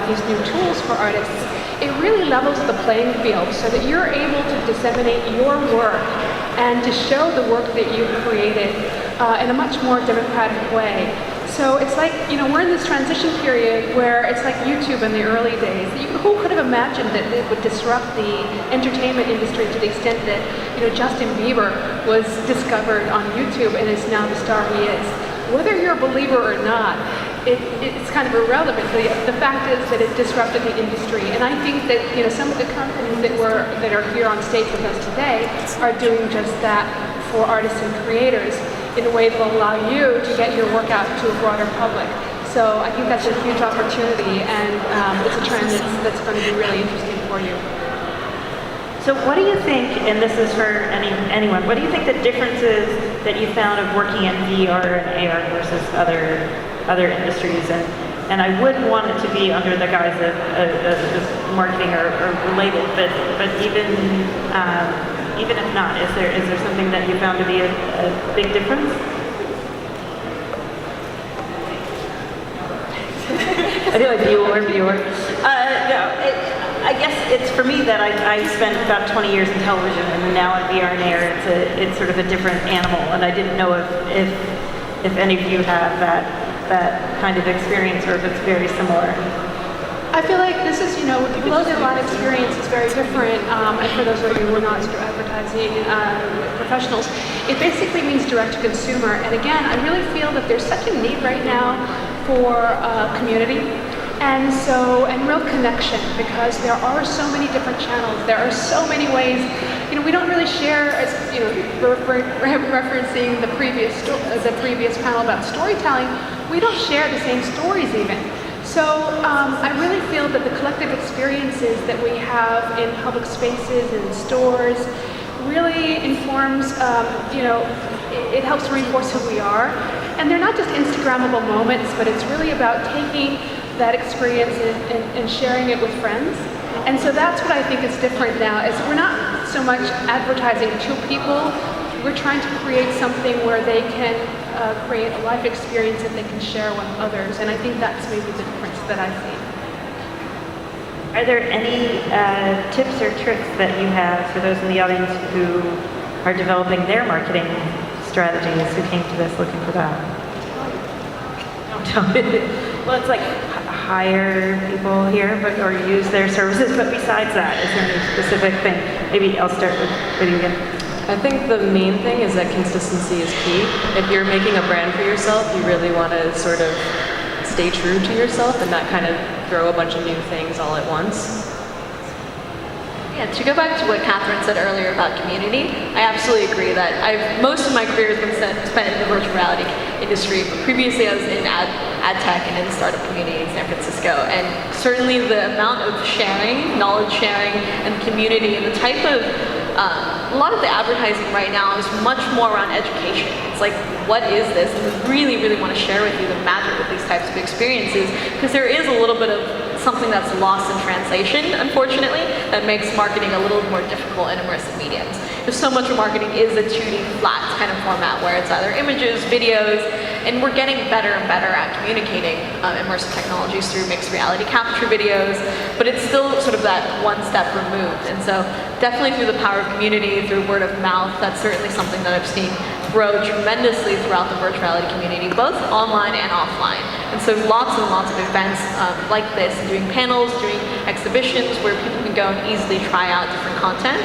these new tools for artists, it really levels the playing field so that you're able to disseminate your work and to show the work that you've created in a much more democratic way. So it's like, we're in this transition period where it's like YouTube in the early days. Who could have imagined that it would disrupt the entertainment industry to the extent that, Justin Bieber was discovered on YouTube and is now the star he is. Whether you're a believer or not, it's kind of irrelevant. The fact is that it disrupted the industry, and I think that some of the companies that are here on stage with us today are doing just that for artists and creators in a way that will allow you to get your work out to a broader public. So I think that's a huge opportunity, and it's a trend that's going to be really interesting for you. So what do you think, and this is for anyone, what do you think the difference is that you found of working in VR and AR versus other industries? And I wouldn't want it to be under the guise of marketing or related, but even if not, is there something that you found to be a big difference? I feel like viewer. No, I guess it's for me that I spent about 20 years in television, and now in VR and AR, it's sort of a different animal. And I didn't know if any of you have that kind of experience, or if it's very similar. I feel like this is, below the line experience is very different, and for those of you who are not advertising professionals, it basically means direct-to-consumer. And again, I really feel that there's such a need right now for community, and real connection, because there are so many different channels. There are so many ways. We don't really share, as referencing the previous panel about storytelling. We don't share the same stories even. So I really feel that the collective experiences that we have in public spaces and stores really informs, it helps reinforce who we are. And they're not just Instagrammable moments, but it's really about taking that experience and sharing it with friends. And so that's what I think is different now, is we're not so much advertising to people. We're trying to create something where they can create a life experience that they can share with others, and I think that's maybe the difference that I see. Are there any tips or tricks that you have for those in the audience who are developing their marketing strategies, who came to this looking for that? Don't tell me. Well, it's like hire people here, or use their services, but besides that, is there any specific thing? Maybe I'll start with you again. I think the main thing is that consistency is key. If you're making a brand for yourself, you really want to sort of stay true to yourself and not kind of throw a bunch of new things all at once. Yeah, to go back to what Catherine said earlier about community, I absolutely agree that most of my career has been spent in the virtual reality industry, but previously I was in ad tech and in the startup community in San Francisco, and certainly the amount of sharing, knowledge sharing, and community, and the type of a lot of the advertising right now is much more around education. It's like, what is this? And we really, really want to share with you the magic of these types of experiences, because there is a little bit of something that's lost in translation, unfortunately, that makes marketing a little more difficult in immersive mediums. Because so much of marketing is a 2D flat kind of format where it's either images, videos, and we're getting better and better at communicating immersive technologies through mixed reality capture videos, but it's still sort of that one step removed. And so definitely through the power of community, through word of mouth, that's certainly something that I've seen grow tremendously throughout the virtual reality community, both online and offline. And so lots and lots of events like this, doing panels, doing exhibitions where people can go and easily try out different content,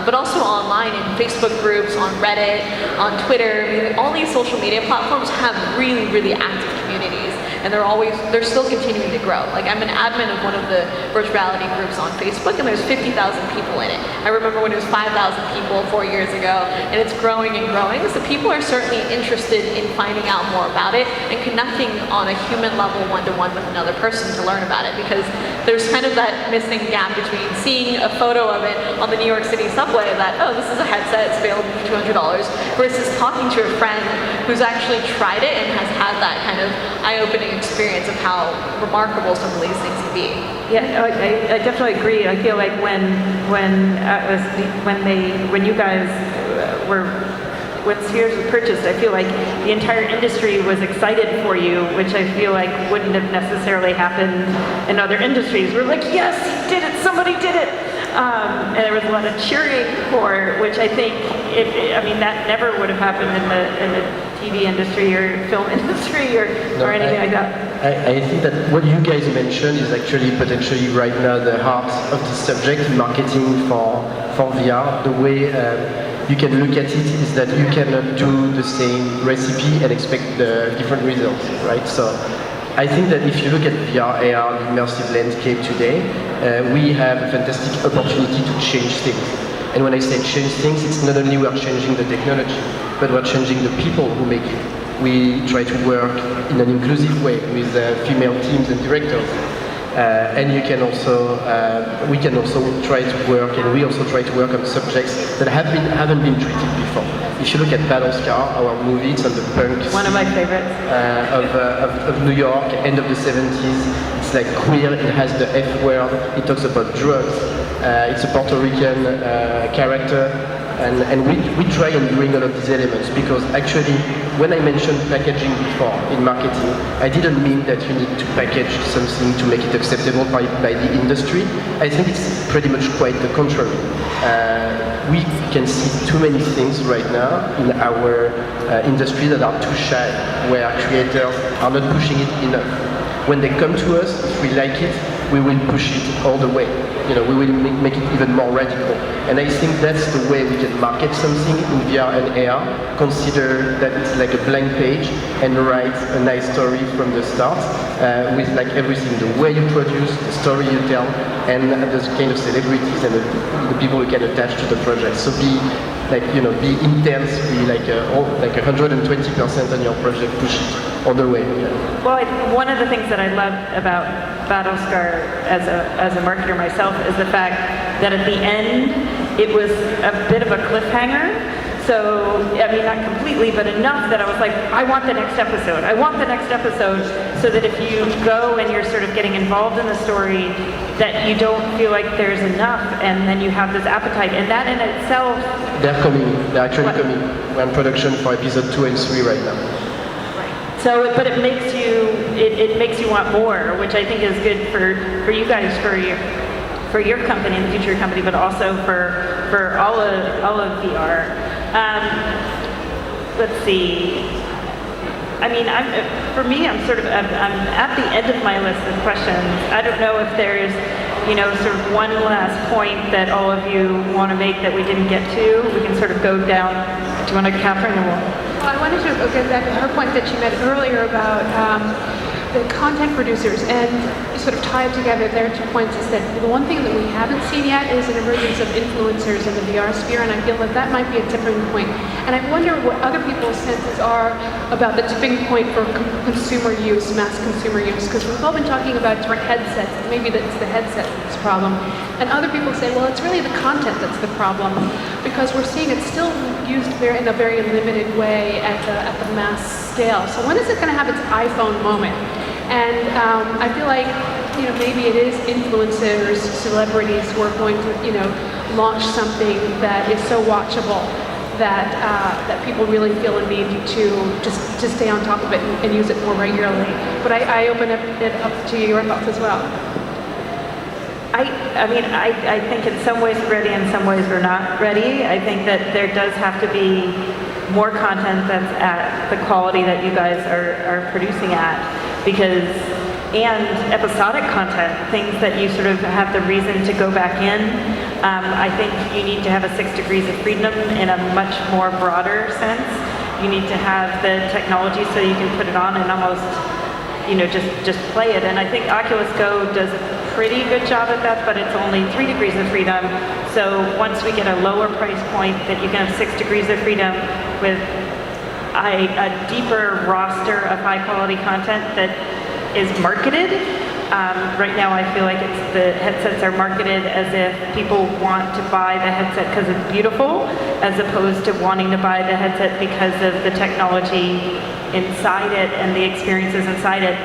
but also online in Facebook groups, on Reddit, on Twitter. I mean, all these social media platforms have really, really active communities, and they're still continuing to grow. Like, I'm an admin of one of the virtual reality groups on Facebook, and there's 50,000 people in it. I remember when it was 5,000 people 4 years ago, and it's growing and growing. So people are certainly interested in finding out more about it and connecting on a human level, one-to-one with another person to learn about it, because there's kind of that missing gap between seeing a photo of it on the New York City subway that, oh, this is a headset, it's available for $200, versus talking to a friend who's actually tried it and has had that kind of eye-opening experience of how remarkable some of these things can be. Yeah, I definitely agree. I feel like when you guys were when Spheres was purchased, I feel like the entire industry was excited for you, which I feel like wouldn't have necessarily happened in other industries. We're like, yes, he did it, somebody did it. And there was a lot of cheering for it, which I think, that never would have happened in the TV industry or film industry or anything like that. I think that what you guys mentioned is actually potentially right now the heart of the subject in marketing for VR. The way you can look at it is that you cannot do the same recipe and expect the different results, right? So I think that if you look at VR, AR, the immersive landscape today, we have a fantastic opportunity to change things. And when I say change things, it's not only we're changing the technology, but we're changing the people who make it. We try to work in an inclusive way with female teams and directors. And you can also, we can also try to work, and we also try to work on subjects that haven't been treated before. If you look at Battle Scar, our movie, it's on the punk One of my favorites. of New York, end of the 70s. It's like queer, it has the F word, it talks about drugs. It's a Puerto Rican character. And we try and bring all of these elements because actually, when I mentioned packaging before in marketing, I didn't mean that you need to package something to make it acceptable by the industry. I think it's pretty much quite the contrary. We can see too many things right now in our industry that are too shy, where creators are not pushing it enough. When they come to us, if we like it, we will push it all the way. We will make it even more radical. And I think that's the way we can market something in VR and AR. Consider that it's like a blank page and write a nice story from the start with like everything, the way you produce, the story you tell, and the kind of celebrities and the people who can attach to the project. So be intense, be like 120% on your project, push it all the way. Yeah. Well, one of the things that I love about Battlescar as a marketer myself is the fact that at the end it was a bit of a cliffhanger. So, not completely, but enough that I was like, I want the next episode. I want the next episode, so that if you go and you're sort of getting involved in the story, that you don't feel like there's enough, and then you have this appetite. And that in itself... They're coming. They're actually coming. We're in production for episode 2 and 3 right now. So, but it makes you want more, which I think is good for you guys, for your company and the future company, but also for all of VR. Let's see. I'm at the end of my list of questions. I don't know if there's, sort of one last point that all of you want to make that we didn't get to. We can sort of go down. Do you want to, Catherine? Well, I wanted to get back to her point that she made earlier about the content producers, and sort of tie it together. There are 2 points. Is that the one thing that we haven't seen yet is an emergence of influencers in the VR sphere, and I feel that might be a tipping point. And I wonder what other people's senses are about the tipping point for consumer use, mass consumer use, because we've all been talking about direct headsets. Maybe that's the headset that's the problem. And other people say, well, it's really the content that's the problem, because we're seeing it still used in a very limited way at the mass scale. So when is it going to have its iPhone moment? And I feel like, maybe it is influencers, celebrities who are going to, launch something that is so watchable that people really feel a need to stay on top of it and use it more regularly. But I open it up to your thoughts as well. I think in some ways we're ready, in some ways we're not ready. I think that there does have to be more content that's at the quality that you guys are producing at, and episodic content, things that you sort of have the reason to go back in. I think you need to have a 6 degrees of freedom in a much more broader sense. You need to have the technology so you can put it on and almost, just play it. And I think Oculus Go does a pretty good job at that, but it's only 3 degrees of freedom. So once we get a lower price point that you can have 6 degrees of freedom with a deeper roster of high quality content that is marketed. Right now I feel like the headsets are marketed as if people want to buy the headset because it's beautiful, as opposed to wanting to buy the headset because of the technology inside it and the experiences inside it.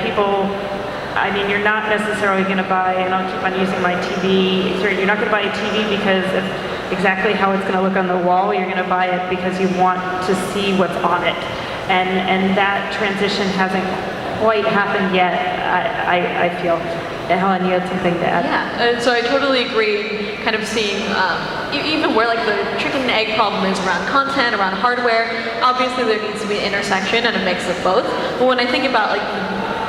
You're not necessarily going to buy, and I'll keep on using my TV experience, you're not going to buy a TV because of exactly how it's going to look on the wall. You're going to buy it because you want to see what's on it. And that transition hasn't quite happened yet, I feel. Helen, you had something to add? Yeah, so I totally agree, kind of seeing even where like the chicken and egg problem is around content, around hardware. Obviously there needs to be an intersection and a mix of both. But when I think about like,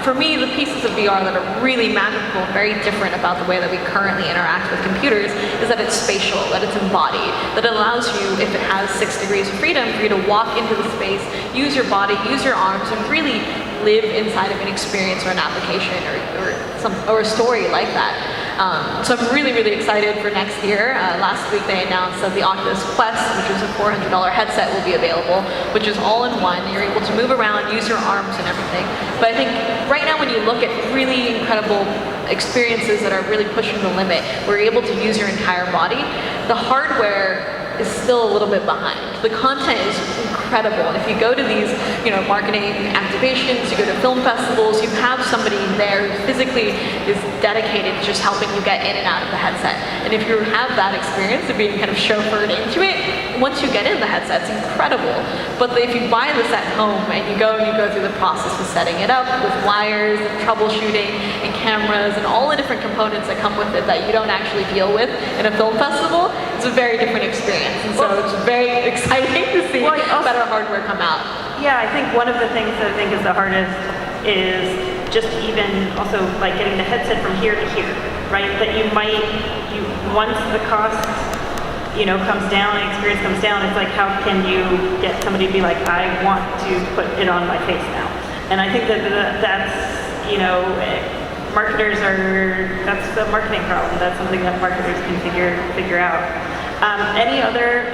for me, the pieces of VR that are really magical, very different about the way that we currently interact with computers is that it's spatial, that it's embodied, that it allows you, if it has 6 degrees of freedom, for you to walk into the space, use your body, use your arms, and really live inside of an experience or an application or a story like that. So I'm really, really excited for next year. Last week they announced that the Oculus Quest, which is a $400 headset, will be available, which is all in one. You're able to move around, use your arms and everything. But I think right now when you look at really incredible experiences that are really pushing the limit, where you're able to use your entire body, the hardware is still a little bit behind. The content is incredible. And if you go to these, marketing activations, you go to film festivals, you have somebody there who physically is dedicated to just helping you get in and out of the headset. And if you have that experience of being kind of chauffeured into it, once you get in the headset, it's incredible. But if you buy this at home and you go through the process of setting it up with wires, and troubleshooting, and cameras, and all the different components that come with it that you don't actually deal with in a film festival, it's a very different experience. And so it's very exciting to see better hardware come out. Yeah, I think one of the things that I think is the hardest is just even also like getting the headset from here to here, right? That once the cost, comes down, the experience comes down, it's like how can you get somebody to be like, I want to put it on my face now. And I think that's marketers that's the marketing problem. That's something that marketers can figure out. Any other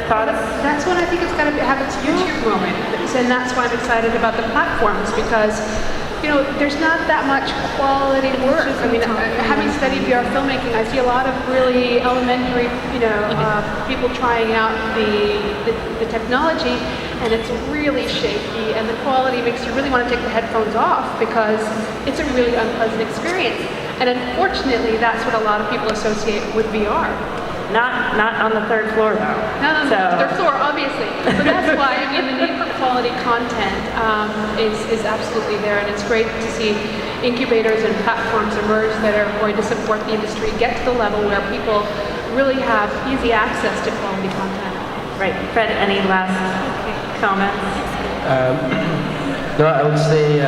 thoughts? That's when I think it's got to have its YouTube moment, and that's why I'm excited about the platforms, because there's not that much quality work. I mean, having studied VR filmmaking, I see a lot of really elementary, people trying out the technology, and it's really shaky, and the quality makes you really want to take the headphones off because it's a really unpleasant experience. And unfortunately, that's what a lot of people associate with VR. Not on the 3rd floor though. Not on the 3rd floor, obviously. But that's why, the need for quality content is absolutely there, and it's great to see incubators and platforms emerge that are going to support the industry, get to the level where people really have easy access to quality content. Right. Fred, any last comments? No, I would say,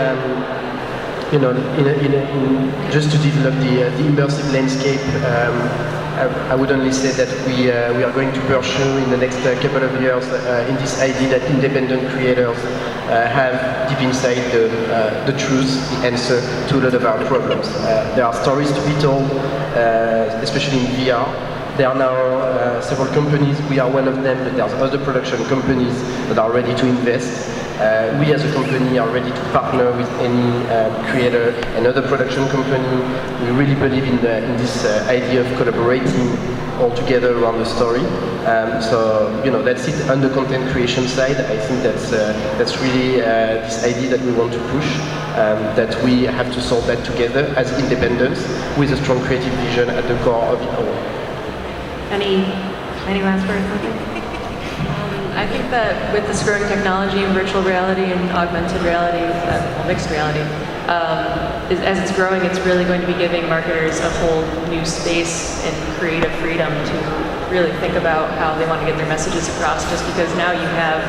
just to develop the immersive landscape, I would only say that we are going to pursue in the next couple of years in this idea that independent creators have deep inside the truth, the answer to a lot of our problems. There are stories to be told, especially in VR. There are now several companies, we are one of them, but there's other production companies that are ready to invest. We as a company are ready to partner with any creator and other production company. We really believe in this idea of collaborating all together around the story. So that's it on the content creation side. I think that's really this idea that we want to push, that we have to solve that together as independents with a strong creative vision at the core of it all. Any last words? I think that with this growing technology and virtual reality and augmented reality, mixed reality, as it's growing, it's really going to be giving marketers a whole new space and creative freedom to really think about how they want to get their messages across, just because now you have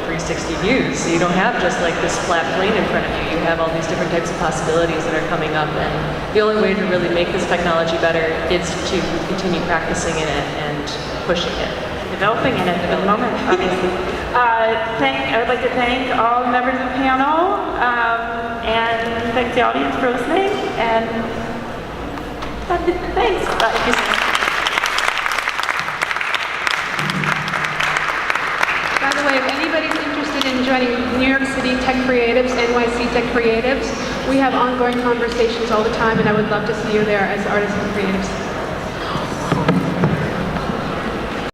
360 views. So you don't have just like this flat plane in front of you. You have all these different types of possibilities that are coming up, and the only way to really make this technology better is to continue practicing in it and pushing it. Developing in it at the moment, obviously. I would like to thank all the members of the panel, and thanks the audience for listening, and thanks. By the way, if anybody's interested in joining New York City Tech Creatives, NYC Tech Creatives, we have ongoing conversations all the time, and I would love to see you there as artists and creatives.